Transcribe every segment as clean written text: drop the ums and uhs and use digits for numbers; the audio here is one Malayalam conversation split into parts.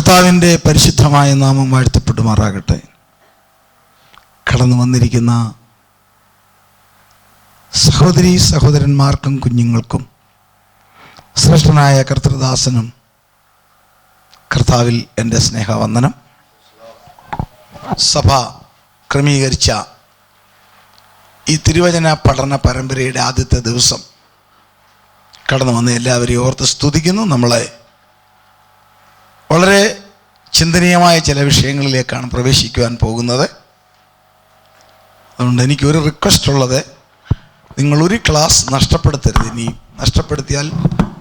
കർത്താവിൻ്റെ പരിശുദ്ധമായ നാമം വാഴ്ത്തപ്പെടുമാറാകട്ടെ. കടന്നു വന്നിരിക്കുന്ന സഹോദരീ സഹോദരന്മാർക്കും കുഞ്ഞുങ്ങൾക്കും ശ്രേഷ്ഠനായ കർത്തൃദാസനും കർത്താവിൽ എൻ്റെ സ്നേഹവന്ദനം. സഭ ക്രമീകരിച്ച ഈ തിരുവചന പഠന പരമ്പരയുടെ ആദ്യത്തെ ദിവസം കടന്നു വന്ന് എല്ലാവരെയും ഓർത്ത് സ്തുതിക്കുന്നു. നമ്മളെ വളരെ ചിന്തനീയമായ ചില വിഷയങ്ങളിലേക്കാണ് പ്രവേശിക്കുവാൻ പോകുന്നത്. അതുകൊണ്ട് എനിക്കൊരു റിക്വസ്റ്റ് ഉള്ളത്, നിങ്ങളൊരു ക്ലാസ് നഷ്ടപ്പെടുത്തരുത്. ഇനി നഷ്ടപ്പെടുത്തിയാൽ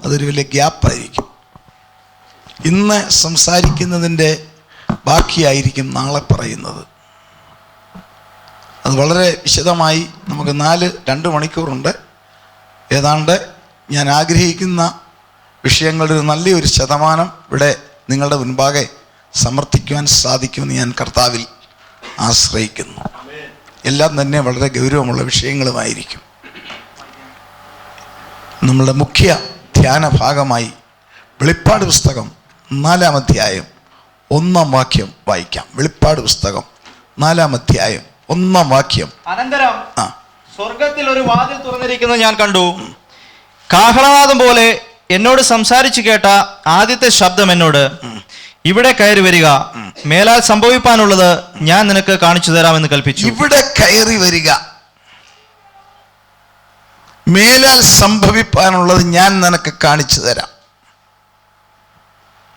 അതൊരു വലിയ ഗ്യാപ്പായിരിക്കും. ഇന്ന് സംസാരിക്കുന്നതിൻ്റെ ബാക്കിയായിരിക്കും നാളെ പറയുന്നത്. അത് വളരെ വിശദമായി നമുക്ക് 2 മണിക്കൂറുണ്ട്. ഏതാണ്ട് ഞാൻ ആഗ്രഹിക്കുന്ന വിഷയങ്ങളുടെ ഒരു നല്ലൊരു ശതമാനം ഇവിടെ നിങ്ങളുടെ മുൻപാകെ സമർത്ഥിക്കുവാൻ സാധിക്കുമെന്ന് ഞാൻ കർത്താവിൽ ആശ്രയിക്കുന്നു. എല്ലാം തന്നെ വളരെ ഗൗരവമുള്ള വിഷയങ്ങളുമായിരിക്കും. നമ്മളുടെ മുഖ്യ ധ്യാന ഭാഗമായി വെളിപ്പാട് പുസ്തകം 4-ാം അധ്യായം 1-ാം വാക്യം വായിക്കാം. വെളിപ്പാട് പുസ്തകം 4-ാം അധ്യായം 1-ാം വാക്യം. അനന്തരം സ്വർഗത്തിൽ ഒരു വാതിൽ തുറന്നിരിക്കുന്നത് ഞാൻ കണ്ടു. കാഹളനാദം പോലെ എന്നോട് സംസാരിച്ചു കേട്ട ആദ്യത്തെ ശബ്ദം എന്നോട്, ഇവിടെ കയറി വരിക, മേലാൽ സംഭവിപ്പാനുള്ളത് ഞാൻ നിനക്ക് കാണിച്ചു തരാമെന്ന് കൽപ്പിച്ചു. ഇവിടെ കയറി വരിക, മേലാൽ സംഭവിപ്പാനുള്ളത് ഞാൻ നിനക്ക് കാണിച്ചു തരാം.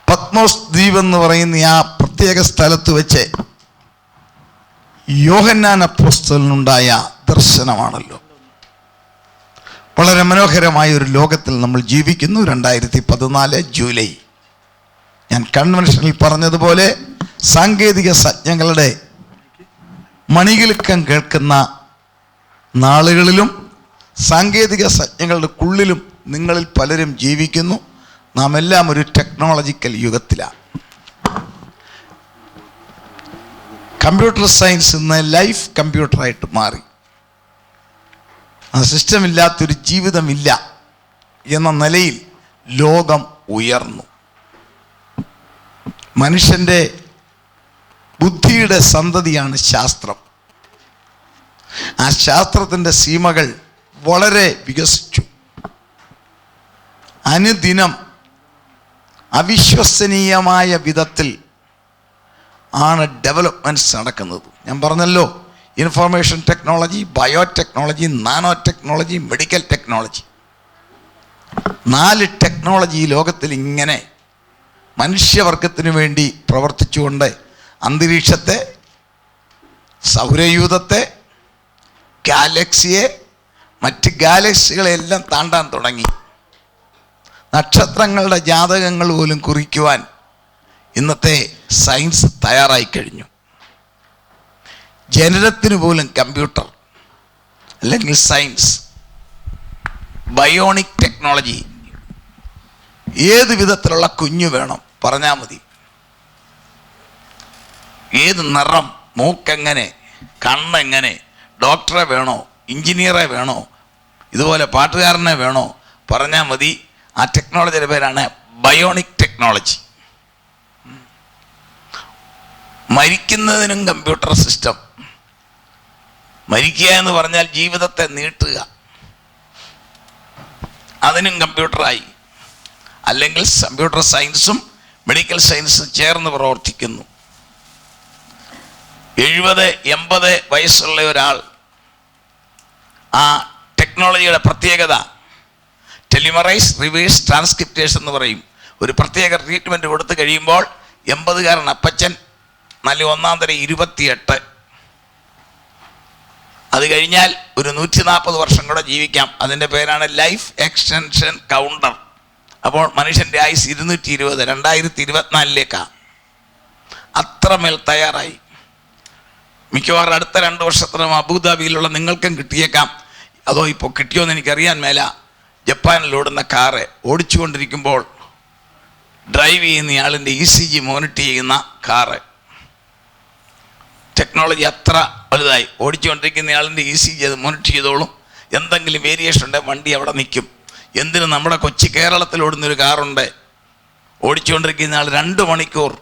പത്മോസ് ദ്വീപ് എന്ന് പറയുന്ന ആ പ്രത്യേക സ്ഥലത്ത് വെച്ച് യോഹന്നാൻ അപ്പോസ്തലനുണ്ടായ ദർശനമാണല്ലോ. വളരെ മനോഹരമായ ഒരു ലോകത്തിൽ നമ്മൾ ജീവിക്കുന്നു. 2014 ജൂലൈ. ഞാൻ കൺവെൻഷനിൽ പറഞ്ഞതുപോലെ സാങ്കേതിക സജ്ഞകളുടെ മണികിലുക്കം കേൾക്കുന്ന നാളുകളിലും സാങ്കേതിക സജ്ഞകളുടെ കുള്ളിലും നിങ്ങളിൽ പലരും ജീവിക്കുന്നു. നാം എല്ലാം ഒരു ടെക്നോളജിക്കൽ യുഗത്തിലാണ്. കമ്പ്യൂട്ടർ സയൻസ് ഇന്ന് ലൈഫ് കമ്പ്യൂട്ടറായിട്ട് മാറി. ആ സിസ്റ്റം ഇല്ലാത്തൊരു ജീവിതമില്ല എന്ന നിലയിൽ ലോകം ഉയർന്നു. മനുഷ്യൻ്റെ ബുദ്ധിയുടെ സന്തതിയാണ് ശാസ്ത്രം. ആ ശാസ്ത്രത്തിൻ്റെ സീമകൾ വളരെ വികസിച്ചു. അനുദിനം അവിശ്വസനീയമായ വിധത്തിൽ ആണ് ഡെവലപ്മെൻറ്റ്സ് നടക്കുന്നത്. ഞാൻ പറഞ്ഞല്ലോ, information technology, biotechnology, nano technology, medical technology. 4 technology ലോകത്തിൽ ഇങ്ങനെ മനുഷ്യവർഗത്തിന് വേണ്ടി പ്രവർത്തിച്ചുകൊണ്ട് അന്തരീക്ഷത്തെ, സൗരയൂഥത്തെ, ഗാലക്സിയെ, മറ്റ് ഗാലക്സികളെല്ലാം താണ്ടാൻ തുടങ്ങി. നക്ഷത്രങ്ങളുടെ ജാതകങ്ങൾ പോലും കുറിക്കുവാൻ ഇന്നത്തെ സയൻസ് തയ്യാറായി കഴിഞ്ഞു. ജനനത്തിന് പോലും കമ്പ്യൂട്ടർ അല്ലെങ്കിൽ സയൻസ്, ബയോണിക് ടെക്നോളജി. ഏത് വിധത്തിലുള്ള കുഞ്ഞു വേണം പറഞ്ഞാൽ മതി. ഏത് നിറം, മൂക്കെങ്ങനെ, കണ്ണെങ്ങനെ, ഡോക്ടറെ വേണോ, എഞ്ചിനീയറെ വേണോ, ഇതുപോലെ പാട്ടുകാരനെ വേണോ പറഞ്ഞാൽ മതി. ആ ടെക്നോളജിയുടെ പേരാണ് ബയോണിക് ടെക്നോളജി. മരിക്കുന്നതിനും കമ്പ്യൂട്ടർ സിസ്റ്റം. മരിക്കുക എന്ന് പറഞ്ഞാൽ ജീവിതത്തെ നീട്ടുക, അതിനും കമ്പ്യൂട്ടറായി. അല്ലെങ്കിൽ കമ്പ്യൂട്ടർ സയൻസും മെഡിക്കൽ സയൻസും ചേർന്ന് പ്രവർത്തിക്കുന്നു. 70-80 വയസ്സുള്ള ഒരാൾ, ആ ടെക്നോളജിയുടെ പ്രത്യേകത ടെലിമറൈസ് റിവേഴ്സ് ട്രാൻസ്ക്രിപ്റ്റേഷൻ എന്ന് പറയും. ഒരു പ്രത്യേക ട്രീറ്റ്മെൻറ്റ് കൊടുത്തു കഴിയുമ്പോൾ 80-കാരൻ അപ്പച്ചൻ നല്ല 1-ാം തരം 28. അത് കഴിഞ്ഞാൽ ഒരു 140 വർഷം കൂടെ ജീവിക്കാം. അതിൻ്റെ പേരാണ് ലൈഫ് എക്സ്റ്റൻഷൻ കൗണ്ടർ. അപ്പോൾ മനുഷ്യൻ്റെ ആയുസ് 220, 2024ലേക്കാണ്. അത്രമേൽ തയ്യാറായി. മിക്കവാറും അടുത്ത 2 വർഷത്തിനും അബുദാബിയിലുള്ള നിങ്ങൾക്കും കിട്ടിയേക്കാം. അതോ ഇപ്പോൾ കിട്ടിയോന്ന് എനിക്കറിയാൻ മേല. ജപ്പാനിലോടുന്ന കാറ് ഓടിച്ചുകൊണ്ടിരിക്കുമ്പോൾ ഡ്രൈവ് ചെയ്യുന്നയാളിൻ്റെ ECG മോണിറ്റർ ചെയ്യുന്ന കാറ്. ടെക്നോളജി അത്ര വലുതായി. ഓടിച്ചുകൊണ്ടിരിക്കുന്നയാളിൻ്റെ ECG അത് മോണിറ്റർ ചെയ്തോളും. എന്തെങ്കിലും വേരിയേഷൻ ഉണ്ടെങ്കിൽ വണ്ടി അവിടെ നിൽക്കും. എന്തിന് നമ്മുടെ കൊച്ചി കേരളത്തിൽ ഓടുന്നൊരു കാറുണ്ട്, ഓടിച്ചുകൊണ്ടിരിക്കുന്ന ആൾ 2 മണിക്കൂർ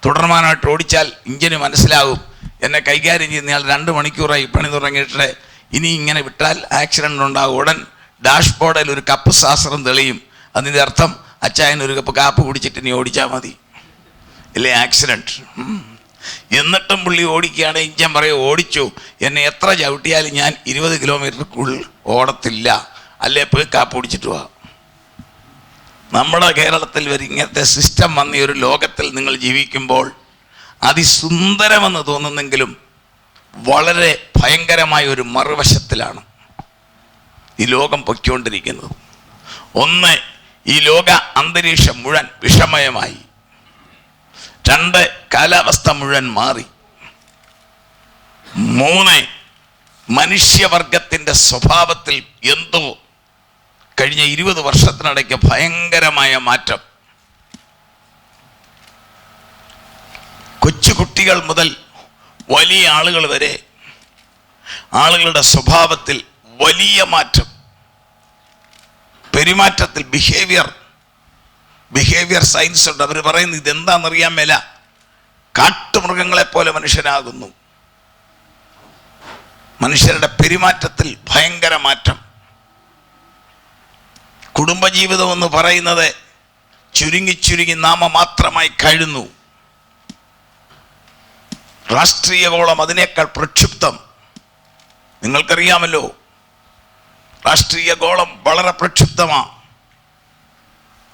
തുടർമാനമായിട്ട് ഓടിച്ചാൽ ഇഞ്ചിന് മനസ്സിലാകും എന്നെ കൈകാര്യം ചെയ്യുന്നയാൾ 2 മണിക്കൂറായി പണി തുടങ്ങിയിട്ട് ഇനി ഇങ്ങനെ വിട്ടാൽ ആക്സിഡൻ്റ് ഉണ്ടാകും. ഉടൻ ഡാഷ്ബോർഡിൽ ഒരു കപ്പ് ശാസ്ത്രം തെളിയും. അതിൻ്റെ അർത്ഥം അച്ചായൻ ഒരു കപ്പ് കാപ്പ് കുടിച്ചിട്ട് ഇനി ഓടിച്ചാൽ മതി, ഇല്ലേ ആക്സിഡൻറ്റ്. എന്നിട്ടും പുള്ളി ഓടിക്കുകയാണ്. ഇഞ്ചൻ പറയും, ഓടിച്ചു, എന്നെ എത്ര ചവിട്ടിയാലും ഞാൻ 20 കിലോമീറ്റർക്കുള്ളിൽ ഓടത്തില്ല, അല്ലേ പോയി കാപ്പ് കുടിച്ചിട്ട് പോവാ. നമ്മുടെ കേരളത്തിൽ വരെ ഇങ്ങനത്തെ സിസ്റ്റം വന്ന ഒരു ലോകത്തിൽ നിങ്ങൾ ജീവിക്കുമ്പോൾ അതിസുന്ദരമെന്ന് തോന്നുന്നെങ്കിലും വളരെ ഭയങ്കരമായ ഒരു മറുവശത്തിലാണ് ഈ ലോകം പൊയ്ക്കൊണ്ടിരിക്കുന്നത്. ഒന്ന്, ഈ ലോക അന്തരീക്ഷം മുഴുവൻ വിഷമയമായി. 2, കാലാവസ്ഥ മുഴുവൻ മാറി. 3, മനുഷ്യവർഗത്തിൻ്റെ സ്വഭാവത്തിൽ എന്തോ കഴിഞ്ഞ 20 വർഷത്തിനിടയ്ക്ക് ഭയങ്കരമായ മാറ്റം. കൊച്ചുകുട്ടികൾ മുതൽ വലിയ ആളുകൾ വരെ ആളുകളുടെ സ്വഭാവത്തിൽ വലിയ മാറ്റം, പെരുമാറ്റത്തിൽ ബിഹേവിയർ സയൻസ് ഉണ്ട്. അവർ പറയുന്നത് ഇതെന്താണെന്നറിയാൻ മേല, കാട്ടുമൃഗങ്ങളെപ്പോലെ മനുഷ്യനാകുന്നു. മനുഷ്യരുടെ പെരുമാറ്റത്തിൽ ഭയങ്കര മാറ്റം. കുടുംബജീവിതം എന്ന് പറയുന്നത് ചുരുങ്ങി നാമമാത്രമായി കഴിയുന്നു. രാഷ്ട്രീയഗോളം അതിനേക്കാൾ പ്രക്ഷുബ്ധം. നിങ്ങൾക്കറിയാമല്ലോ, രാഷ്ട്രീയഗോളം വളരെ പ്രക്ഷുബ്ധമാണ്.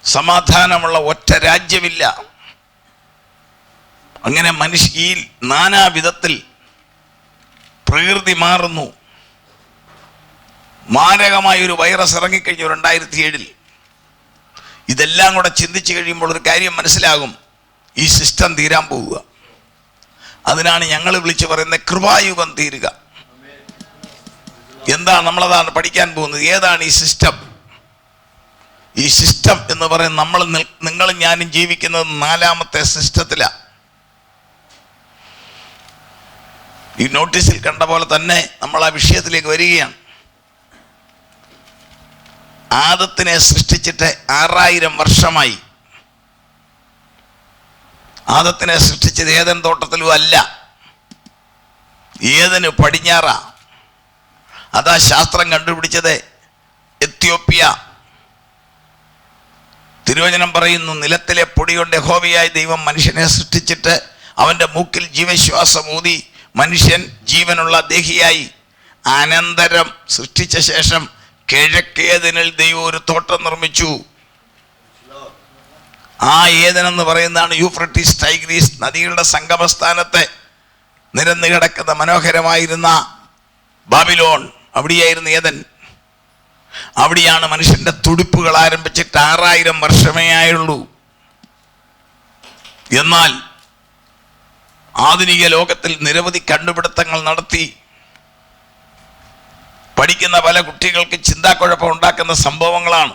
സമാധാനമുള്ള ഒറ്റ രാജ്യമില്ല. അങ്ങനെ ഈ നാനാവിധത്തിൽ പ്രകൃതി മാറുന്നു. മാരകമായൊരു വൈറസ് ഇറങ്ങിക്കഴിഞ്ഞു 2007. ഇതെല്ലാം കൂടെ ചിന്തിച്ചു കഴിയുമ്പോൾ ഒരു കാര്യം മനസ്സിലാകും, ഈ സിസ്റ്റം തീരാൻ പോവുക. അതിനാണ് ഞങ്ങൾ വിളിച്ചു പറയുന്നത് കൃപായുഗം തീരുക. എന്താ നമ്മളതാണ് പഠിക്കാൻ പോകുന്നത്. ഏതാണ് ഈ സിസ്റ്റം? ഈ സിസ്റ്റം എന്ന് പറയുന്നത് നിങ്ങളും ഞാനും ജീവിക്കുന്നത് 4ാമത്തെ സിസ്റ്റത്തിലാണ്. ഈ നോട്ടീസിൽ കണ്ട പോലെ തന്നെ നമ്മൾ ആ വിഷയത്തിലേക്ക് വരികയാണ്. ആദത്തിനെ സൃഷ്ടിച്ചിട്ട് 6000 വർഷമായി. ആദത്തിനെ സൃഷ്ടിച്ചത് ഏദൻ തോട്ടത്തിലും അല്ല, ഏദന് പടിഞ്ഞാറാ. അതാ ശാസ്ത്രം കണ്ടുപിടിച്ചത് എത്യോപ്യ. തിരുവചനം പറയുന്നു, നിലത്തിലെ പൊടി കൊണ്ട് യഹോവയായ ദൈവം മനുഷ്യനെ സൃഷ്ടിച്ചിട്ട് അവൻ്റെ മൂക്കിൽ ജീവശ്വാസം ഊതി മനുഷ്യൻ ജീവനുള്ള ദേഹിയായി. അനന്തരം സൃഷ്ടിച്ച ശേഷം കിഴക്കേതിനിൽ ദൈവം ഒരു തോട്ടം നിർമ്മിച്ചു. ആ ഏദനെന്ന് പറയുന്നതാണ് യൂഫ്രട്ടീസ് ടൈഗ്രീസ് നദികളുടെ സംഗമസ്ഥാനത്ത് നിരന്നു കിടക്കുന്ന മനോഹരമായിരുന്ന ബാബിലോൺ. അവിടെയായിരുന്നു ഏദൻ. അവിടെയാണ് മനുഷ്യന്റെ തുടിപ്പുകൾ ആരംഭിച്ചിട്ട് 6000 വർഷമേ ആയുള്ളൂ. എന്നാൽ ആധുനിക ലോകത്തിൽ നിരവധി കണ്ടുപിടുത്തങ്ങൾ നടത്തി പഠിക്കുന്ന പല കുട്ടികൾക്ക് ചിന്താക്കുഴപ്പം ഉണ്ടാക്കുന്ന സംഭവങ്ങളാണ്.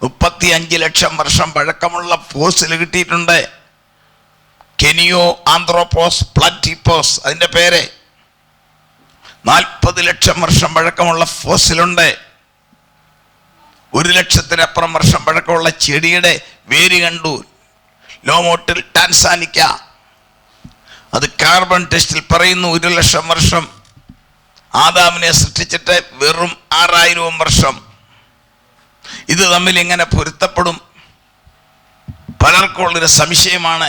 35 ലക്ഷം വർഷം പഴക്കമുള്ള ഫോസിൽ കിട്ടിയിട്ടുണ്ട്. കെനിയോ ആന്ത്രോപോസ് പ്ലാറ്റിപ്പോസ് അതിൻ്റെ പേര്. 40 ലക്ഷം വർഷം പഴക്കമുള്ള ഫോസിലുണ്ട്. 1 ലക്ഷത്തിനപ്പുറം വർഷം പഴക്കമുള്ള ചെടിയുടെ വേര് കണ്ടു ലോമോട്ടിൽ ടാൻസാനിക്ക. അത് കാർബൺ ടെസ്റ്റിൽ പറയുന്നു 1 ലക്ഷം വർഷം. ആദാമിനെ സൃഷ്ടിച്ചിട്ട് വെറും 6000 വർഷം. ഇത് തമ്മിൽ എങ്ങനെ പൊരുത്തപ്പെടും? പലർക്കും ഉള്ളൊരു സംശയമാണ്,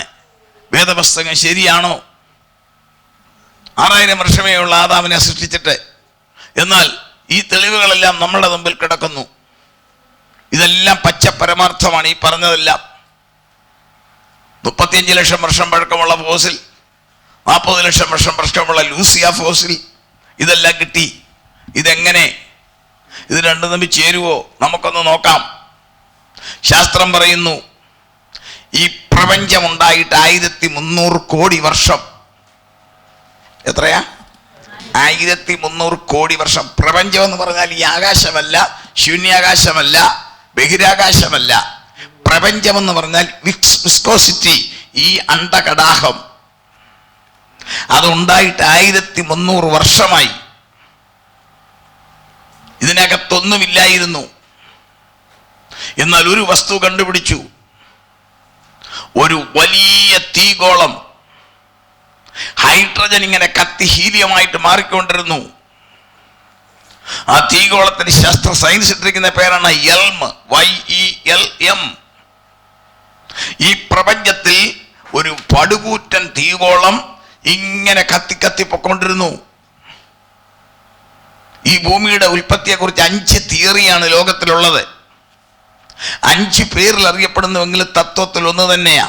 വേദപുസ്തകം ശരിയാണോ? 6000 വർഷമേ ഉള്ള ആദാമിനെ സൃഷ്ടിച്ചിട്ട്. എന്നാൽ ഈ തെളിവുകളെല്ലാം നമ്മുടെ മുമ്പിൽ കിടക്കുന്നു. ഇതെല്ലാം പച്ച പരമാർത്ഥമാണ് ഈ പറഞ്ഞതെല്ലാം. 35 ലക്ഷം വർഷം പഴക്കമുള്ള ഫോസിൽ, 40 ലക്ഷം വർഷം പഴക്കമുള്ള ലൂസിയ ഫോസിൽ, ഇതെല്ലാം കിട്ടി. ഇതെങ്ങനെ? ഇത് രണ്ടും തമ്മിൽ ചേരുവോ? നമുക്കൊന്ന് നോക്കാം. ശാസ്ത്രം പറയുന്നു, ഈ പ്രപഞ്ചം ഉണ്ടായിട്ട് 1300 കോടി വർഷം. എത്രയാ? 1300 കോടി വർഷം. പ്രപഞ്ചം എന്ന് പറഞ്ഞാൽ ഈ ആകാശമല്ല, ശൂന്യാകാശമല്ല, ബഹിരാകാശമല്ല. പ്രപഞ്ചമെന്ന് പറഞ്ഞാൽ വിസ്കോസിറ്റി, ഈ അണ്ഡകടാഹം. അതുണ്ടായിട്ട് 1300 വർഷമായി. ഇതിനകത്തൊന്നുമില്ലായിരുന്നു. എന്നാൽ ഒരു വസ്തു കണ്ടുപിടിച്ചു. ഒരു വലിയ തീഗോളം ഹൈഡ്രജൻ ഇങ്ങനെ കത്തി ഹീലിയമായിട്ട് മാറിക്കൊണ്ടിരുന്നു. ആ തീഗോളത്തിന് ശാസ്ത്ര സയൻസ് ഇട്ടിരിക്കുന്ന പേരാണ് യെൽം, YELM. ഈ പ്രപഞ്ചത്തിൽ ഒരു പടുകൂറ്റൻ തീഗോളം ഇങ്ങനെ കത്തിപ്പൊക്കൊണ്ടിരുന്നു. ഈ ഭൂമിയുടെ ഉൽപ്പത്തിയെ കുറിച്ച് 5 തിയറിയാണ് ലോകത്തിലുള്ളത്. 5 പേരിൽ അറിയപ്പെടുന്നുവെങ്കിൽ തത്വത്തിൽ ഒന്ന് തന്നെയാ.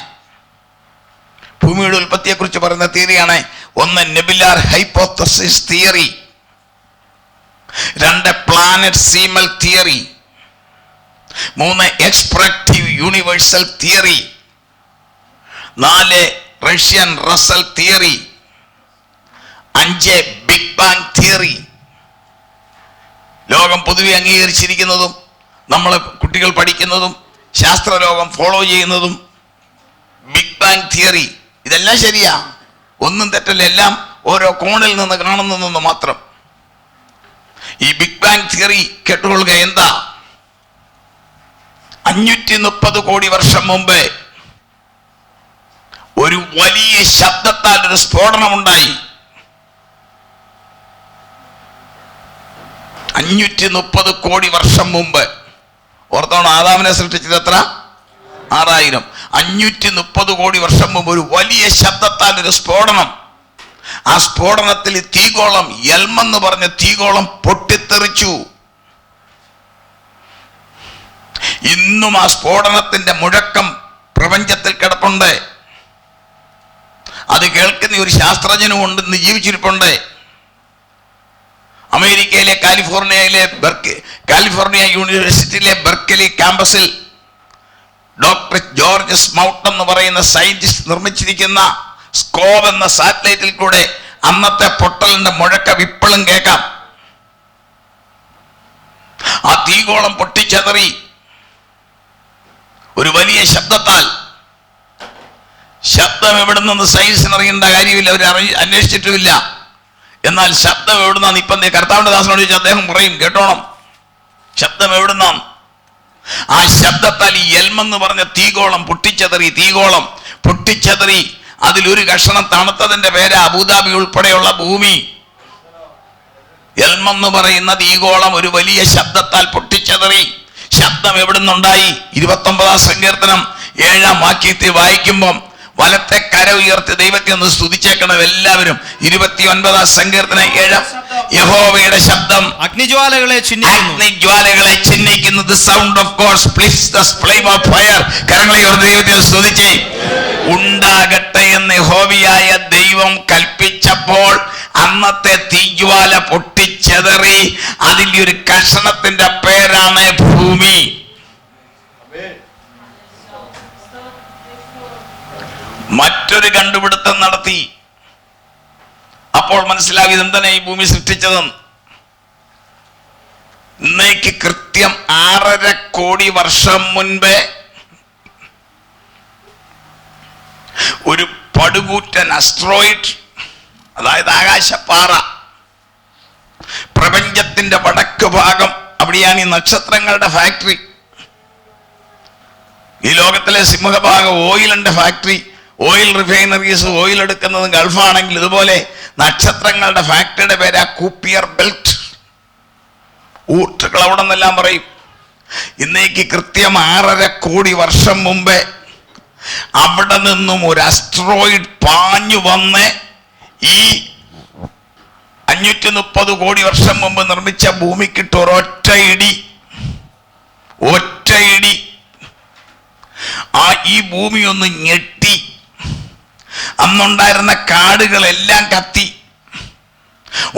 ഭൂമിയുടെ ഉൽപ്പത്തിയെ കുറിച്ച് പറയുന്ന തിയറിയാണ് 1 nebular hypothesis theory, 2 planetesimal theory, 3 എക്സ്പ്രക്റ്റീവ് universal theory, 4 Russian Russell theory, 5 big bang theory. ലോകം പൊതുവെ അംഗീകരിച്ചിരിക്കുന്നതും നമ്മൾ കുട്ടികൾ പഠിക്കുന്നതും ശാസ്ത്രലോകം ഫോളോ ചെയ്യുന്നതും ബിഗ് ബാങ് തിയറി. ഇതെല്ലാം ശരിയാ, ഒന്നും തെറ്റല്ല, എല്ലാം ഓരോ കോണിൽ നിന്ന് കാണുന്നതെന്ന് മാത്രം. ഈ ബിഗ് ബാങ് തിയറി കേട്ടുകൊള്ളുക. എന്താ? 530 കോടി വർഷം മുമ്പ് ഒരു വലിയ ശബ്ദത്താൽ ഒരു സ്ഫോടനമുണ്ടായി. 530 കോടി വർഷം മുമ്പ്. ഓർത്തോണം, ആദാമിനെ സൃഷ്ടിച്ചത് എത്ര? 6000. 530 കോടി വർഷം മുമ്പ് ഒരു വലിയ ശബ്ദത്താൽ ഒരു സ്ഫോടനം. ആ സ്ഫോടനത്തിൽ തീഗോളം, യെൽമെന്ന് പറഞ്ഞ തീഗോളം പൊട്ടിത്തെറിച്ചു. ഇന്നും ആ സ്ഫോടനത്തിന്റെ മുഴക്കം പ്രപഞ്ചത്തിൽ കിടപ്പുണ്ട്. അത് കേൾക്കുന്ന ഒരു ശാസ്ത്രജ്ഞനും ഉണ്ടെന്ന് ജീവിച്ചിരിപ്പുണ്ട്. അമേരിക്കയിലെ കാലിഫോർണിയ യൂണിവേഴ്സിറ്റിയിലെ ബെർക്കലി ക്യാമ്പസിൽ ഡോക്ടർ ജോർജ് സ്മൗട്ട് എന്ന് പറയുന്ന സയന്റിസ്റ്റ് നിർമ്മിച്ചിരിക്കുന്ന സ്കോബ് എന്ന സാറ്റലൈറ്റിൽ കൂടെ അന്നത്തെ പൊട്ടലിന്റെ മുഴക്കം ഇപ്പോഴും കേൾക്കാം. ആ തീഗോളം പൊട്ടിച്ചെതറി ഒരു വലിയ ശബ്ദത്താൽ. ശബ്ദം എവിടെ നിന്ന് സയൻസിന് അറിയേണ്ട കാര്യമില്ല, അവർ അന്വേഷിച്ചിട്ടുമില്ല. എന്നാൽ ശബ്ദം എവിടുന്നാന്ന് ഇപ്പം കർത്താവിന്റെ ദാസനോട് ചോദിച്ചാൽ അദ്ദേഹം പറയും, കേട്ടോണം, ശബ്ദം എവിടുന്നാണ്. ആ ശബ്ദത്താൽ ഈ യെൽമെന്ന് പറഞ്ഞ തീഗോളം പൊട്ടിച്ചെതറി. തീഗോളം പൊട്ടിച്ചെതറി. അതിലൊരു കഷണം തണുത്തതിന്റെ പേര് അബുദാബി ഉൾപ്പെടെയുള്ള ഭൂമി. യെൽമെന്ന് പറയുന്ന തീഗോളം ഒരു വലിയ ശബ്ദത്താൽ പൊട്ടിച്ചെതറി. ശബ്ദം എവിടുന്നുണ്ടായി? 29 സങ്കീർത്തനം 7 വാക്യത്തിൽ വായിക്കുമ്പം വലത്തെ കര ഉയർത്തി ദൈവത്തെ ഒന്ന് സ്തുതിച്ചേക്കണം എല്ലാവരും. 29 സങ്കീർത്തനം 7. യഹോവയുടെ ശബ്ദം അഗ്നിജ്വാലകളെ ചിഹ്നിക്കുന്നു. The sound of God splits the flame of fire. കരങ്ങളെ ഉയർത്തി ദൈവത്തെ സ്തുതിച്ചേ. ഉണ്ടാകട്ടെ എന്ന് യഹോവയായ ദൈവം കൽപ്പിച്ചപ്പോൾ അന്നത്തെ തീജ്വാല പൊട്ടിച്ചെതറി. അതിന്റെ ഒരു കഷണത്തിന്റെ പേരാണ് ഭൂമി. മറ്റൊരു കണ്ടുപിടുത്തം നടത്തി. അപ്പോൾ മനസ്സിലാക്കി എന്താണ് ഈ ഭൂമി സൃഷ്ടിച്ചതെന്ന്. ഇന്നേക്ക് കൃത്യം 6.5 കോടി വർഷം മുൻപേ ഒരു പടുകൂറ്റൻ അസ്ട്രോയിഡ്, അതായത് ആകാശപ്പാറ, പ്രപഞ്ചത്തിന്റെ വടക്ക് ഭാഗം, അവിടെയാണ് ഈ നക്ഷത്രങ്ങളുടെ ഫാക്ടറി. ഈ ലോകത്തിലെ സിംഹഭാഗം ഓയിലിന്റെ ഫാക്ടറി, ഓയിൽ റിഫൈനറീസ്, ഓയിൽ എടുക്കുന്നത് ഗൾഫാണെങ്കിൽ ഇതുപോലെ നക്ഷത്രങ്ങളുടെ ഫാക്ടറിയുടെ പേരാ കൂപ്പിയർ ബെൽറ്റ്. ഊർട്ടുകൾ അവിടെ നിന്നെല്ലാം പറയും. ഇന്നേക്ക് കൃത്യം 6.5 കോടി വർഷം മുമ്പേ അവിടെ നിന്നും ഒരു അസ്ട്രോയിഡ് പാഞ്ഞു വന്ന് ഈ 530 കോടി വർഷം മുമ്പ് നിർമ്മിച്ച ഭൂമിക്കിട്ട് ഒരൊറ്റ ഇടി. ഈ ഭൂമി ഒന്ന് ഞെട്ടി. അന്നുണ്ടായിരുന്ന കാടുകളെല്ലാം കത്തി,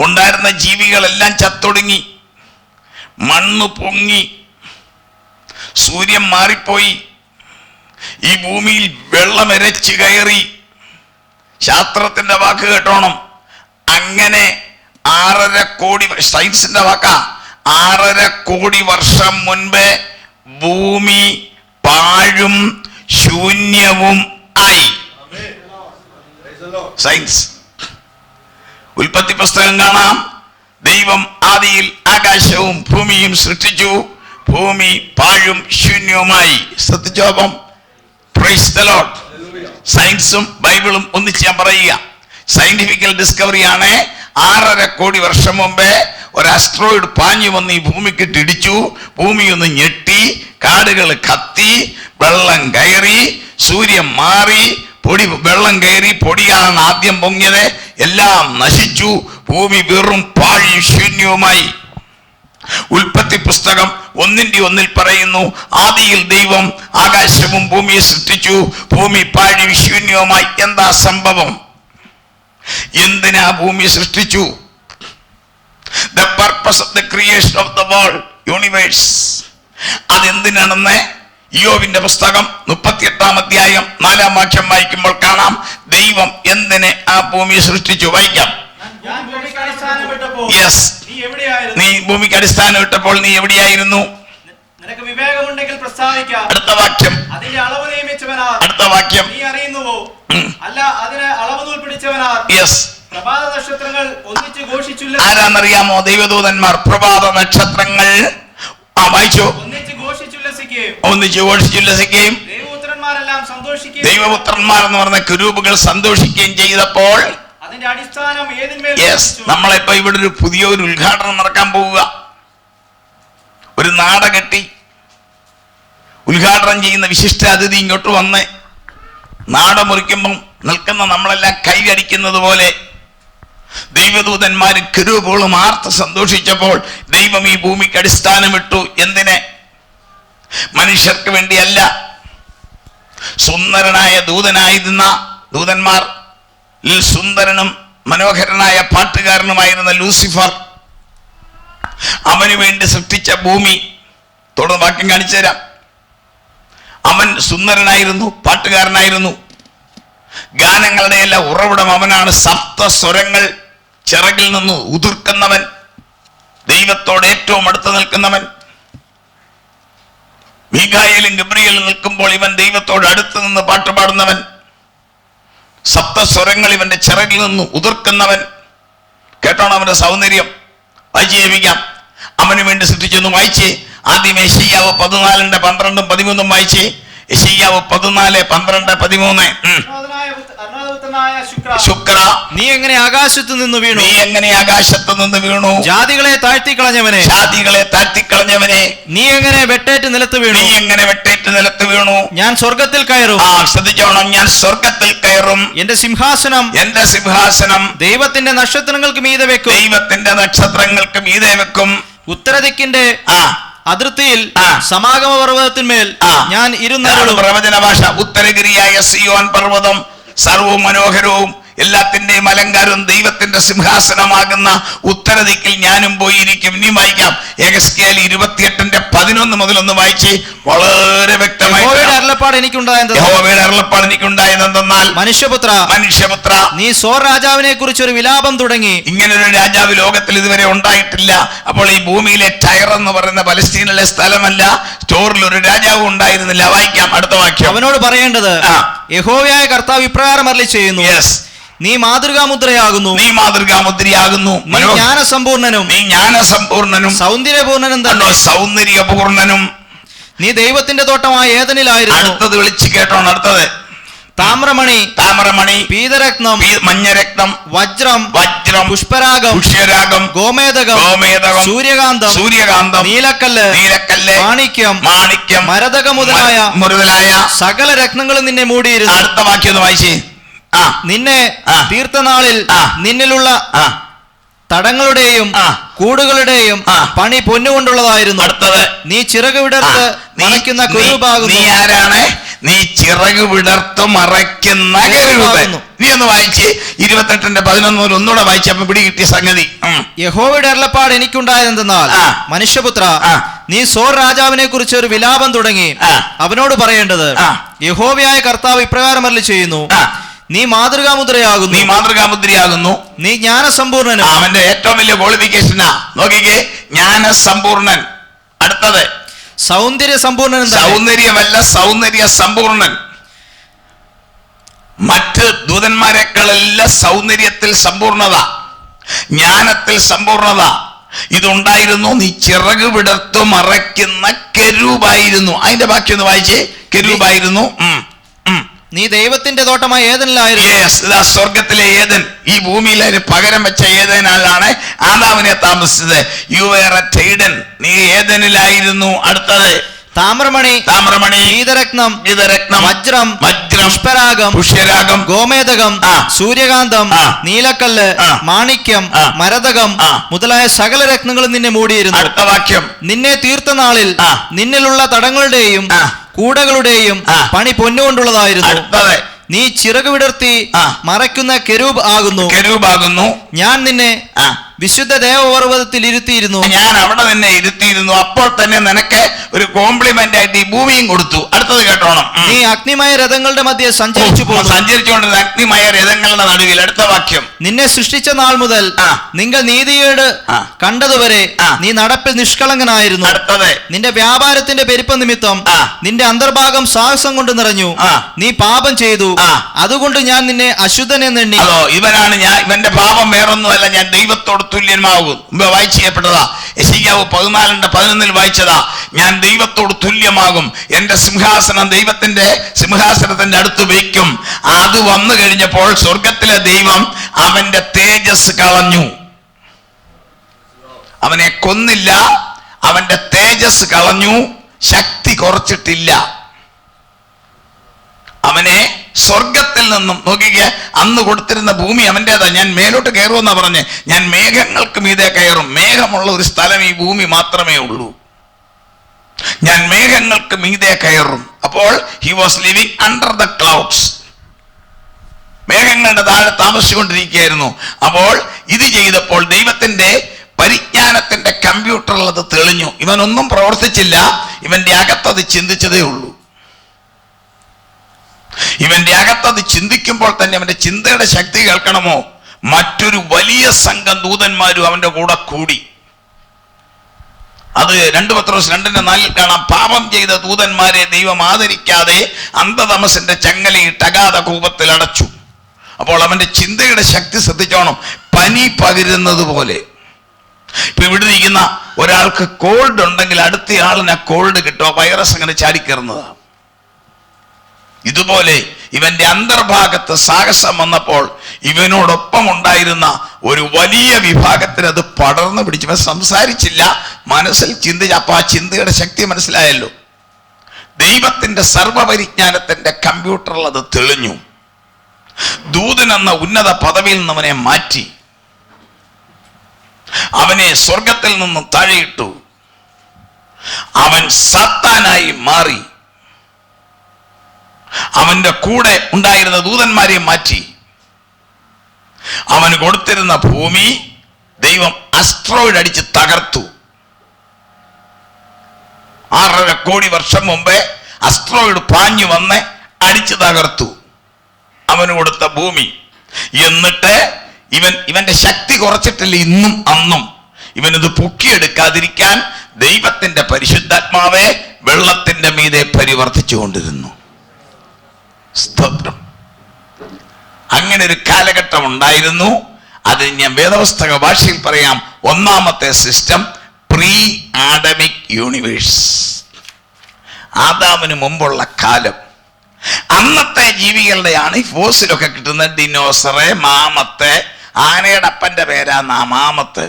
ഉണ്ടായിരുന്ന ജീവികളെല്ലാം ചത്തൊടുങ്ങി, മണ്ണ് പൊങ്ങി, സൂര്യൻ മാറിപ്പോയി, ഈ ഭൂമിയിൽ വെള്ളം എരച്ചു കയറി. ശാസ്ത്രത്തിന്റെ വാക്ക് കേട്ടോണം. അങ്ങനെ 6.5 കോടി, സയൻസിന്റെ വാക്കാ, 6.5 കോടി വർഷം മുൻപേ ഭൂമി പാഴും ശൂന്യവും ആയി. സയൻസ് ഉൽപ്പത്തി പുസ്തകം കാണാം. ദൈവം ആദിയിൽ ആകാശവും ഭൂമിയും സൃഷ്ടിച്ചു. ഭൂമി പാഴും ശൂന്യവുമായി. ശ്രദ്ധിച്ചോപ്പം. Praise the Lord. സയൻസും ബൈബിളും ഒന്നിച്ച് ഞാൻ പറയുക. സയന്റിഫിക്കൽ ഡിസ്കവറിയാണ് 6.5 കോടി വർഷം മുമ്പേ ഒരു അസ്ട്രോയിഡ് പാഞ്ഞു വന്ന് ഈ ഭൂമിക്കിട്ട് ഇടിച്ചു. ഭൂമി ഒന്ന് ഞെട്ടി, കാടുകൾ കത്തി, വെള്ളം കയറി, സൂര്യൻ മാറി, വെള്ളം കയറി, പൊടിയാണ് ആദ്യം പൊങ്ങിയത്, എല്ലാം നശിച്ചു. ഭൂമി വെറും പാഴി ശൂന്യവുമായി. ഉൽപ്പത്തി പുസ്തകം 1:1 പറയുന്നു, ആദിയിൽ ദൈവം ആകാശവും ഭൂമിയെ സൃഷ്ടിച്ചു, ഭൂമി പാഴി ശൂന്യവുമായി. എന്താ സംഭവം? എന്തിനാ ഭൂമി സൃഷ്ടിച്ചു? The purpose of the creation of the world, universe. അതെന്തിനാണെന്ന് യോബിന്റെ പുസ്തകം 38-ാം അധ്യായം 4-ാം വാക്യം വായിക്കുമ്പോൾ കാണാം. ദൈവം എന്തിനെ ആ ഭൂമിയെ സൃഷ്ടിച്ചു? വായിക്കാം. യെസ്, നീ ഭൂമിക്ക് അടിസ്ഥാനം ഇട്ടപ്പോൾ നീ എവിടെയായിരുന്നു? നിനക്ക് വിവേകമുണ്ടെങ്കിൽ പ്രസ്താവിക്കാം. അടുത്ത വാക്യം. അതിന്റെ അളവ് നിയമിച്ചവനാർ? അടുത്ത വാക്യം. നീ അറിയുന്നുവോ? അല്ല, അതിന് അളവ് നൂൽ പിടിച്ചവനാർ? യെസ്. പ്രഭാത നക്ഷത്രങ്ങൾ ഒന്നിച്ച് ഘോഷിച്ചുല്ല. ആരാന്നറിയാമോ? ദൈവദൂതന്മാർ. പ്രഭാത നക്ഷത്രങ്ങൾ വായിച്ചു. ഒന്നിച്ച് ഘോഷിച്ചുല്ലസിക്കുകയും ദൈവപുത്രന്മാരെല്ലാം സന്തോഷിക്കുകയും. ദൈവപുത്രന്മാർ എന്ന് പറഞ്ഞ കുരൂപുകൾ സന്തോഷിക്കുകയും ചെയ്തപ്പോൾ അതിന്റെ അടിസ്ഥാനം ഏതിന്മേൽ? യെസ്. നമ്മളിപ്പോ ഇവിടെ ഒരു പുതിയൊരു ഉദ്ഘാടനം നടക്കാൻ പോവുക. ഒരു നാട കെട്ടി ഉദ്ഘാടനം ചെയ്യുന്ന വിശിഷ്ട അതിഥി ഇങ്ങോട്ട് വന്ന് നാട മുറിക്കുമ്പം നിൽക്കുന്ന നമ്മളെല്ലാം കൈയടിക്കുന്നത് പോലെ ദൈവദൂതന്മാരും കെരൂബുകളും ആർത്ത് സന്തോഷിച്ചപ്പോൾ ദൈവം ഈ ഭൂമിക്ക് അടിസ്ഥാനമിട്ടു. എന്തിനെ? മനുഷ്യർക്ക് വേണ്ടിയല്ല. സുന്ദരനായ ദൂതനായിരുന്ന ദൂതന്മാർ സുന്ദരനും മനോഹരനായ പാട്ടുകാരനുമായിരുന്ന ലൂസിഫർ, അവന് വേണ്ടി സൃഷ്ടിച്ച ഭൂമി. തുടർന്ന് വാക്യം കാണിച്ചു തരാം. അവൻ സുന്ദരനായിരുന്നു, പാട്ടുകാരനായിരുന്നു, ഗാനങ്ങളുടെ എല്ലാം ഉറവിടം അവനാണ്. സപ്തസ്വരങ്ങൾ ചിറകിൽ നിന്ന് ഉതിർക്കുന്നവൻ, ദൈവത്തോട് ഏറ്റവും അടുത്ത് നിൽക്കുന്നവൻ. മീഖായേലും ഗബ്രിയേലും നിൽക്കുമ്പോൾ ഇവൻ ദൈവത്തോട് അടുത്ത് നിന്ന് പാട്ടുപാടുന്നവൻ. സപ്തസ്വരങ്ങൾ ഇവന്റെ ചിറകിൽ നിന്ന് ഉതിർക്കുന്നവൻ. കേട്ടോണം അവന്റെ സൗന്ദര്യം. വായിച്ചു കേൾപ്പിക്കാം. അവന് വേണ്ടി സൃഷ്ടിച്ചൊന്ന് വായിച്ചേ. ആദ്യം യെശയ്യാവ് 14:12-13 വായിച്ചേ. യെശയ്യാവ് 14:12-13. ശുക്ര, നീ എങ്ങനെ ആകാശത്ത് നിന്ന് വീണു? ജാതികളെ താഴ്ത്തിക്കളഞ്ഞവനെ, നീ എങ്ങനെ വെട്ടേറ്റ് നിലത്ത് വീണു? ഞാൻ സ്വർഗത്തിൽ കയറും. ശ്രദ്ധിച്ചോണം, ഞാൻ സ്വർഗത്തിൽ കയറും. എന്റെ സിംഹാസനം ദൈവത്തിന്റെ നക്ഷത്രങ്ങൾക്ക് മീതെ വെക്കും. ഉത്തരദിക്കിന്റെ അതിർത്തിയിൽ സമാഗമ പർവ്വതത്തിന്മേൽ ഞാൻ ഇരുന്നരുളും. പ്രവചന ഭാഷ. ഉത്തരഗിരിയായ സിയോൻ പർവ്വതം സർവവും മനോഹരവും എല്ലാത്തിന്റെയും അലങ്കാരവും ദൈവത്തിന്റെ സിംഹാസനമാകുന്ന ഉത്തരദിക്കിൽ ഞാനും പോയിരിക്കും. ഇനി വായിക്കാം. യെഹെസ്കേൽ 28:11 മുതൽ ഒന്ന് വായിച്ച് വളരെ വ്യക്തമായി. യഹോവയുടെ അരുളപ്പാട് എനിക്കുണ്ടായതെന്നാൽ, മനുഷ്യപുത്ര, നീ സോർ രാജാവിനെ കുറിച്ച് ഒരു വിലാപം തുടങ്ങി. ഇങ്ങനൊരു രാജാവ് ലോകത്തിൽ ഇതുവരെ ഉണ്ടായിട്ടില്ല. അപ്പോൾ ഈ ഭൂമിയിലെ ടയർ എന്ന് പറയുന്ന പലസ്തീനിലെ സ്ഥലമല്ല, സ്റ്റോറിൽ ഒരു രാജാവ് ഉണ്ടായിരുന്നില്ല. വായിക്കാം അടുത്ത വാക്യം. അവനോട് പറയേണ്ടത്, യഹോവയായ കർത്താവ് ഇപ്രകാരം അരുളി ചെയ്യുന്നു, നീ മാതൃകാമുദ്രയാകുന്നു, നീ ജ്ഞാനസമ്പൂർണനും സൗന്ദര്യപൂർണനും. നീ ദൈവത്തിന്റെ തോട്ടമായ ഏദനിലായിരുന്നു. അടുത്തത് വിളിച്ചു കേട്ടോണം. അടുത്തത് താമ്രമണി, പീതരത്നം, മഞ്ഞരത്നം, വജ്രം, പുഷ്പരാഗം, ഗോമേദകം, സൂര്യകാന്തം, നീലക്കല്ല്, മാണിക്യം, മരതകം മുതലായ സകല രത്നങ്ങളും നിന്നെ മൂടിയിരുന്നു. അടുത്ത വാക്യം ഒന്ന് വായിച്ചേ. നിന്നെ തീർത്ഥനാളിൽ നിന്നിലുള്ള തടങ്ങളുടെയും കൂടുകളുടെയും പണി പൊന്നുകൊണ്ടുള്ളതായിരുന്നു. അടുത്തത്, നീ ചിറക് വിടർത്ത് മറയ്ക്കുന്ന കുരുപാകുന്നു. നീ ആരാണ്? നീ ചിറക് വിടർത്ത് മറയ്ക്കുന്ന കരുപാകുന്നു. നീ ഒന്ന് വായിച്ച് 28:11 ഒന്നുകൂടെ വായിച്ചപ്പോ പിടി കിട്ടിയ സംഗതി. യഹോവയുടെ അരുളപ്പാട് എനിക്കുണ്ടായതെന്നാൽ, മനുഷ്യപുത്ര, നീ സോർ രാജാവിനെ കുറിച്ച് ഒരു വിലാപം തുടങ്ങി. അവനോട് പറയേണ്ടത്, യഹോവയായ കർത്താവ് ഇപ്രകാരം അരുളി ചെയ്യുന്നു, നീ മാതൃകാമുദ്രയാകുന്നു, നീ ജ്ഞാനസമ്പൂർണനും. അവന്റെ ഏറ്റവും വലിയ ക്വാളിഫിക്കേഷനാ. നോക്കിക്കേ, ജ്ഞാനസമ്പൂർണൻ. അടുത്തത് സൗന്ദര്യ സമ്പൂർണൻ. സൗന്ദര്യമല്ല, സൗന്ദര്യ സമ്പൂർണൻ. മറ്റ് ദൂതന്മാരെക്കാളെല്ലാം സൗന്ദര്യത്തിൽ സമ്പൂർണത, ജ്ഞാനത്തിൽ സമ്പൂർണത ഇതുണ്ടായിരുന്നു. നീ ചിറക് വിടർത്തു മറയ്ക്കുന്ന കെരൂബായിരുന്നു. അതിന്റെ ബാക്കി ഒന്ന് വായിച്ചേ. കെരൂബായിരുന്നു. നീ ദൈവത്തിന്റെ തോട്ടമായ ഏദനിലായിരുന്നു. Yes, ഇതാ സ്വർഗത്തിലെ ഏദൻ, ഈ ഭൂമിയിൽ അതിന് പകരം വെച്ച ഏദനിലാണ് ആദാമിനെ താമസിച്ചത്. യു വേർ അറ്റ് ഏദൻ, നീ ഏദനിലായിരുന്നു. അടുത്തത് താമ്രമണി, ഗീതരത്നം, വജ്രം, പുഷ്യരാഗം, ഗോമേതകം, സൂര്യകാന്തം, നീലക്കല്ല്, മാണിക്യം, മരതകം മുതലായ സകല രത്നങ്ങളും നിന്നെ മൂടിയിരുന്നു. അടുത്ത വാക്യം, നിന്നെ തീർത്ത നാളിൽ നിന്നിലുള്ള തടങ്ങളുടെയും കൂടകളുടെയും പണി പൊന്നുകൊണ്ടുള്ളതായിരുന്നു. നീ ചിറക് വിടർത്തി മറയ്ക്കുന്ന കെരൂബ് ആകുന്നു. ഞാൻ നിന്നെ വിശുദ്ധ ദേവപർവ്വതത്തിൽ ഇരുത്തിയിരുന്നു. ഞാൻ അവിടെ നിന്നെ ഇരുത്തിയിരുന്നു. അപ്പോൾ തന്നെ നിനക്ക് ഒരു കോംപ്ലിമെന്റ് ആയിട്ട് ഈ ഭൂമിയും കൊടുത്തു. അടുത്തത് കേട്ടോണം. നീ അഗ്നിമയ രഥങ്ങളുടെ മധ്യ സഞ്ചരിച്ചുകൊണ്ടിരുന്ന അഗ്നിമയ രഥങ്ങളുടെ നടുവിൽ. അടുത്ത വാക്യം, നിന്നെ സൃഷ്ടിച്ച നാൾ മുതൽ നിങ്ങൾ നീതിയേട് കണ്ടതുവരെ നീ നടപ്പിൽ നിഷ്കളങ്കനായിരുന്നു. അടുത്തത്, നിന്റെ വ്യാപാരത്തിന്റെ പെരുപ്പ നിമിത്തം നിന്റെ അന്തർഭാഗം സാഹസം കൊണ്ട് നിറഞ്ഞു. നീ പാപം ചെയ്തു, അതുകൊണ്ട് ഞാൻ നിന്നെ അശുദ്ധനെന്നെണ്ണി. ഇവനാണ് ഞാൻ, ഇവന്റെ പാപം വേറൊന്നുമല്ല, ഞാൻ ദൈവത്തോട് തുല്യമാകും. മുമ്പ് വായിച്ചു ചെയ്യപ്പെട്ടതാ. യെശയ്യാവ് 14:11 വായിച്ചതാ. ഞാൻ ദൈവത്തോട് തുല്യമാകും, എന്റെ സിംഹാസനം ദൈവത്തിന്റെ സിംഹാസനത്തിന്റെ അടുത്ത് വയ്ക്കും. അത് വന്നു കഴിഞ്ഞപ്പോൾ സ്വർഗത്തിലെ ദൈവം അവന്റെ തേജസ് കളഞ്ഞു. അവനെ കൊന്നില്ല, അവന്റെ തേജസ് കളഞ്ഞു, ശക്തി കുറച്ചിട്ടില്ല. അവനെ സ്വർഗത്തിൽ നിന്നും നോക്കിക്ക, അന്ന് കൊടുത്തിരുന്ന ഭൂമി അവൻ്റെതാ. ഞാൻ മേലോട്ട് കയറുമെന്നാ പറഞ്ഞ്, ഞാൻ മേഘങ്ങൾക്ക് മീതെ കയറും. മേഘമുള്ള ഒരു സ്ഥലം ഈ ഭൂമി മാത്രമേ ഉള്ളൂ. ഞാൻ മേഘങ്ങൾക്ക് മീതെ കയറും. അപ്പോൾ he was living under the clouds, മേഘങ്ങളുടെ താഴെ താമസിച്ചുകൊണ്ടിരിക്കുകയായിരുന്നു. അപ്പോൾ ഇത് ചെയ്തപ്പോൾ ദൈവത്തിന്റെ പരിജ്ഞാനത്തിന്റെ കമ്പ്യൂട്ടറിൽ അത് തെളിഞ്ഞു. ഇവനൊന്നും പ്രവർത്തിച്ചില്ല, ഇവന്റെ അകത്തത് ചിന്തിച്ചതേ ഉള്ളൂ. ഇവന്റെ അകത്തത് ചിന്തിക്കുമ്പോൾ തന്നെ അവന്റെ ചിന്തയുടെ ശക്തി കേൾക്കണമോ, മറ്റൊരു വലിയ സംഘം ദൂതന്മാരും അവന്റെ കൂടെ കൂടി. അത് 2 പത്രോസ് 2:4 കാണാം. പാപം ചെയ്ത ദൂതന്മാരെ ദൈവം ആദരിക്കാതെ അന്ധതമസിന്റെ ചങ്ങലയിട്ട് അഗാധ കൂപത്തിൽ അടച്ചു. അപ്പോൾ അവന്റെ ചിന്തയുടെ ശക്തി ശ്രദ്ധിച്ചോണം. പനി പകരുന്നത് പോലെ. ഇപ്പൊ ഇവിടെ ഇരിക്കുന്ന ഒരാൾക്ക് കോൾഡ് ഉണ്ടെങ്കിൽ അടുത്ത ആളിന് കോൾഡ് കിട്ടും. വൈറസ് അങ്ങനെ ചാടിക്കയറുന്നതാണ്. ഇതുപോലെ ഇവന്റെ അന്തർഭാഗത്ത് സാഹസം വന്നപ്പോൾ ഇവനോടൊപ്പം ഉണ്ടായിരുന്ന ഒരു വലിയ വിഭാഗത്തിന് അത് പടർന്നു പിടിച്ചു. ഇവൻ സംസാരിച്ചില്ല, മനസ്സിൽ ചിന്തിച്ചു. അപ്പൊ ആ ചിന്തയുടെ ശക്തി മനസ്സിലായല്ലോ. ദൈവത്തിന്റെ സർവപരിജ്ഞാനത്തിന്റെ കമ്പ്യൂട്ടറിൽ അത് തെളിഞ്ഞു. ദൂതൻ എന്ന ഉന്നത പദവിയിൽ നിന്ന് അവനെ മാറ്റി, അവനെ സ്വർഗത്തിൽ നിന്നും താഴെയിട്ടു. അവൻ സാത്താനായി മാറി. അവന്റെ കൂടെ ഉണ്ടായിരുന്ന ദൂതന്മാരെ മാറ്റി. അവന് കൊടുത്തിരുന്ന ഭൂമി ദൈവം അസ്ട്രോയിഡ് അടിച്ച് തകർത്തു. 6.5 കോടി വർഷം മുമ്പേ അസ്ട്രോയിഡ് പാഞ്ഞു വന്ന് അടിച്ചു തകർത്തു അവന് കൊടുത്ത ഭൂമി. എന്നിട്ട് ഇവന്റെ ശക്തി കുറച്ചിട്ടില്ല. ഇന്നും അന്നും ഇവനിത് പൊക്കിയെടുക്കാതിരിക്കാൻ ദൈവത്തിന്റെ പരിശുദ്ധാത്മാവെ വെള്ളത്തിന്റെ മീതെ പരിവർത്തിച്ചു കൊണ്ടിരുന്നു. സ്തോത്രം. അങ്ങനെ ഒരു കാലഘട്ടം ഉണ്ടായിരുന്നു. അത് ഞാൻ വേദപുസ്തക ഭാഷയിൽ പറയാം. ഒന്നാമത്തെ സിസ്റ്റം പ്രീ ആഡമിക് യൂണിവേഴ്സ്, ആദാമിന് മുമ്പുള്ള കാലം. അന്നത്തെ ജീവികളുടെയാണ് ഈ ഫോസിലൊക്കെ കിട്ടുന്നത്. ഡിനോസറെ, മാമത്ത്, ആനയുടെ അപ്പന്റെ പേരാ മാമത്ത്,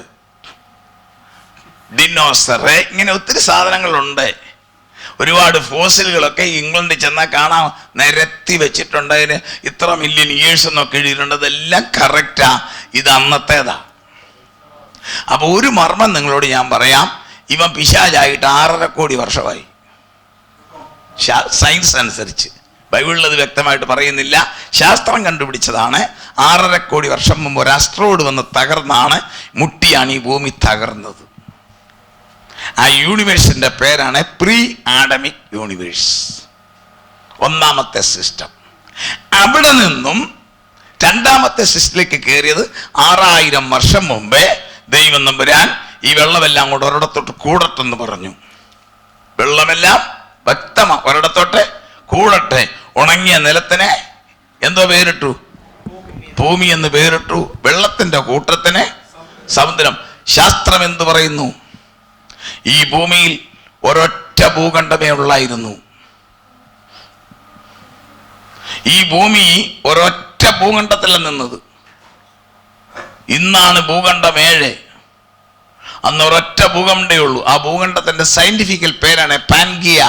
ഡിനോസറെ, ഇങ്ങനെ ഒത്തിരി സാധനങ്ങളുണ്ട്. ഒരുപാട് ഫോസിലുകളൊക്കെ ഇംഗ്ലണ്ടിൽ ചെന്നാൽ കാണാം, നിരത്തി വെച്ചിട്ടുണ്ട്. അതിന് ഇത്ര മില്യൺ ഇയേഴ്സ് എന്നൊക്കെ എഴുതിയിട്ടുണ്ട്. അതെല്ലാം കറക്റ്റാ. ഇത് അന്നത്തേതാ. അപ്പൊ ഒരു മർമ്മം നിങ്ങളോട് ഞാൻ പറയാം. ഇവൻ പിശാചായിട്ട് 6.5 കോടി വർഷമായി. സയൻസ് അനുസരിച്ച്, ബൈബിളിൽ അത് വ്യക്തമായിട്ട് പറയുന്നില്ല, ശാസ്ത്രം കണ്ടുപിടിച്ചതാണ്. 6.5 കോടി വർഷം മുമ്പ് ഒരു അസ്ട്രോയിഡ് വന്ന് തകർന്നാണ്, മുട്ടിയാണ് ഈ ഭൂമി തകർന്നത്. ആ യൂണിവേഴ്സിന്റെ പേരാണ് പ്രീ ആഡമിക് യൂണിവേഴ്സ്, ഒന്നാമത്തെ സിസ്റ്റം. അവിടെ നിന്നും രണ്ടാമത്തെ സിസ്റ്റത്തിലേക്ക് കയറിയത് 6000 വർഷം മുമ്പേ ദൈവം നമ്പുരാൻ ഈ വെള്ളമെല്ലാം കൂടെ ഒരിടത്തോട്ട് കൂടട്ടെന്ന് പറഞ്ഞു. വെള്ളമെല്ലാം വ്യക്തമാ, ഒരിടത്തോട്ട് കൂടട്ടെ. ഉണങ്ങിയ നിലത്തിനെ എന്തോ പേരിട്ടു? ഭൂമി എന്ന് പേരിട്ടു. വെള്ളത്തിന്റെ കൂട്ടത്തിന് സമുദ്രം. ശാസ്ത്രം എന്ത് പറയുന്നു? ഈ ഭൂമിയിൽ ഒരൊറ്റ ഭൂഖണ്ഡമേ ഉള്ളായിരുന്നു. ഈ ഭൂമി ഒരൊറ്റ ഭൂഖണ്ഡത്തിലാണ് നിന്നത്. ഇന്നാണ് ഭൂഖണ്ഡം 7. അന്ന് ഒരൊറ്റ ഭൂഖണ്ഡേ ഉള്ളൂ. ആ ഭൂഖണ്ഡത്തിന്റെ സയന്റിഫിക്കൽ പേരാണ് പാൻഗിയ.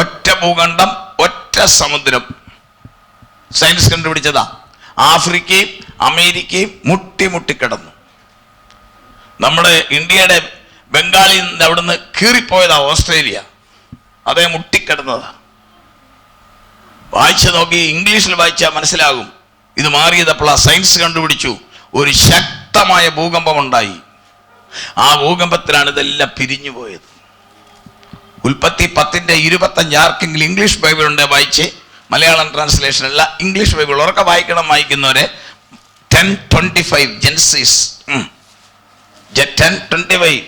ഒറ്റ ഭൂഖണ്ഡം, ഒറ്റ സമുദ്രം. സയൻസ് കണ്ടുപിടിച്ചതാ. ആഫ്രിക്കയും അമേരിക്കയും മുട്ടിക്കിടന്നു. നമ്മുടെ ഇന്ത്യയുടെ ബംഗാളിൽ നിന്ന് അവിടുന്ന് കീറിപ്പോയതാ ഓസ്ട്രേലിയ. അതേ മുട്ടിക്കിടന്നതാ. വായിച്ചു നോക്കി, ഇംഗ്ലീഷിൽ വായിച്ചാൽ മനസ്സിലാകും. ഇത് മാറിയതപ്പോൾ ആ സയൻസ് കണ്ടുപിടിച്ചു. ഒരു ശക്തമായ ഭൂകമ്പം ഉണ്ടായി. ആ ഭൂകമ്പത്തിലാണ് ഇതെല്ലാം പിരിഞ്ഞു പോയത്. ഉൽപ്പത്തി 10:25 ആർക്കെങ്കിലും ഇംഗ്ലീഷ് ബൈബിൾ ഉണ്ട് വായിച്ച്, മലയാളം ട്രാൻസ്ലേഷൻ അല്ല, ഇംഗ്ലീഷ് ബൈബിൾ ഉറക്കെ വായിക്കണം. വായിക്കുന്നവരെ 10:25 ജെൻസിസ് 10:25.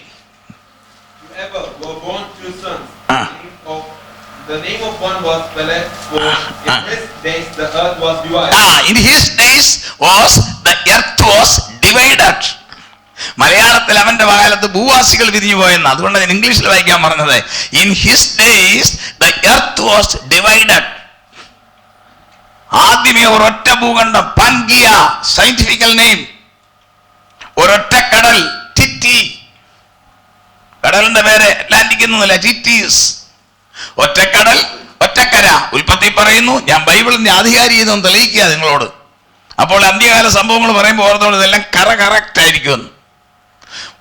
The name of one was Peleg, for in his days the earth was divided. In his days the earth was divided. മലയാളത്തിൽ അവന്റെ കാലത്ത് ഭൂവാസികൾ പിരിഞ്ഞു പോയെന്ന്. അതുകൊണ്ട് ഞാൻ ഇംഗ്ലീഷിൽ വായിക്കാൻ പറഞ്ഞത്. In his days the earth was divided. ആദ്യമേ ഒരൊറ്റ ഭൂഖണ്ഡം, പാൻഗിയ, സയന്റിഫിക്കൽ നെയിം. ഒരൊറ്റ കടൽ, ടിറ്റി. കടലിന്റെ പേര് അറ്റ്ലാന്റിക് എന്നല്ല, ടിറ്റീസ്. ഒറ്റക്കടൽ, ഒറ്റക്കര. ഉൽപ്പത്തി പറയുന്നു. ഞാൻ ബൈബിളിന്റെ ആധികാരി എന്നൊന്ന് തെളിയിക്കുക നിങ്ങളോട്. അപ്പോൾ അന്ത്യകാല സംഭവങ്ങൾ പറയുമ്പോൾ ഓർത്തോളൂ, ഇതെല്ലാം കറക്റ്റ് ആയിരിക്കുമെന്ന്.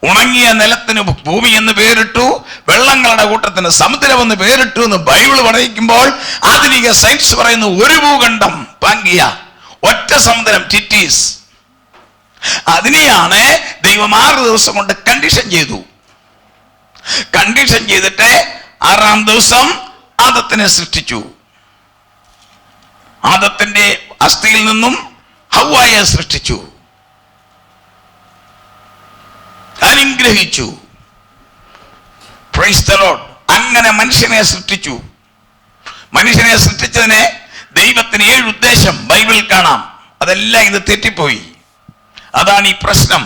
ഉണങ്ങിയ നിലത്തിന് ഭൂമി എന്ന് പേരിട്ടു, വെള്ളങ്ങളുടെ കൂട്ടത്തിന് സമുദ്രം എന്ന് പേരിട്ടു എന്ന് ബൈബിൾ പറയിക്കുമ്പോൾ ആധുനിക സയൻസ് പറയുന്നു ഒരു ഭൂഖണ്ഡം, പാൻഗിയ, ഒറ്റ സമുദ്രം, ടിറ്റീസ്. അതിനെയാണ് ദൈവം 6 ദിവസം കൊണ്ട് കണ്ടീഷൻ ചെയ്തു. കണ്ടീഷൻ ചെയ്തിട്ട് 6-ാം ദിവസം ആദത്തിനെ സൃഷ്ടിച്ചു. ആദത്തിന്റെ അസ്ഥിയിൽ നിന്നും ഹവ്വായെ സൃഷ്ടിച്ചു, അനുഗ്രഹിച്ചു. Price the Lord. അങ്ങനെ മനുഷ്യനെ സൃഷ്ടിച്ചു. മനുഷ്യനെ സൃഷ്ടിച്ചതിന് ദൈവത്തിന് 7 ഉദ്ദേശം ബൈബിളിൽ കാണാം. അതെല്ലാം ഇത് തെറ്റിപ്പോയി. അതാണ് ഈ പ്രശ്നം.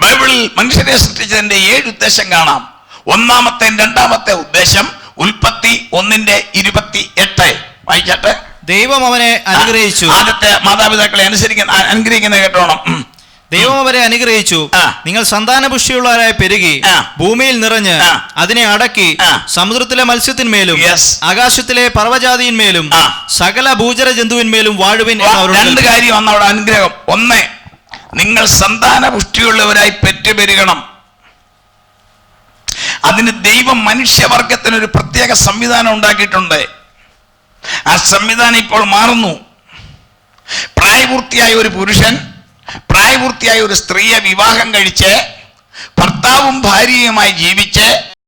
ബൈബിളിൽ മനുഷ്യനെ സൃഷ്ടിച്ചതിന്റെ 7 ഉദ്ദേശം കാണാം. ഒന്നാമത്തെ 2ാമത്തെ ഉദ്ദേശം ഉൽപ്പത്തി 1:28 വായിച്ചാട്ടെ. ദൈവം അവനെ അനുഗ്രഹിച്ചു. ആദ്യത്തെ മാതാപിതാക്കളെ അനുഗ്രഹിക്കുന്ന കേട്ടോണം. ദൈവം അവരെ അനുഗ്രഹിച്ചു. നിങ്ങൾ സന്താനപുഷ്ടിയുള്ളവരായി പെരുകി ഭൂമിയിൽ നിറഞ്ഞ് അതിനെ അടക്കി സമുദ്രത്തിലെ മത്സ്യത്തിന്മേലും ആകാശത്തിലെ പർവ്വജാതിന്മേലും സകല ഭൂചര ജന്തുവിന്മേലും വാഴുവിൻ. 2 കാര്യം വന്ന അവിടെ അനുഗ്രഹം. 1, നിങ്ങൾ സന്താനപുഷ്ടിയുള്ളവരായി പെറ്റുപെരുകണം. അതിന് ദൈവം മനുഷ്യവർഗത്തിനൊരു പ്രത്യേക സംവിധാനം ഉണ്ടാക്കിയിട്ടുണ്ട്. ആ സംവിധാനം ഇപ്പോൾ മാറുന്നു. പ്രായപൂർത്തിയായ ഒരു പുരുഷൻ പ്രായപൂർത്തിയായ ഒരു സ്ത്രീയെ വിവാഹം കഴിച്ച് ഭർത്താവും ഭാര്യയുമായി ജീവിച്ച്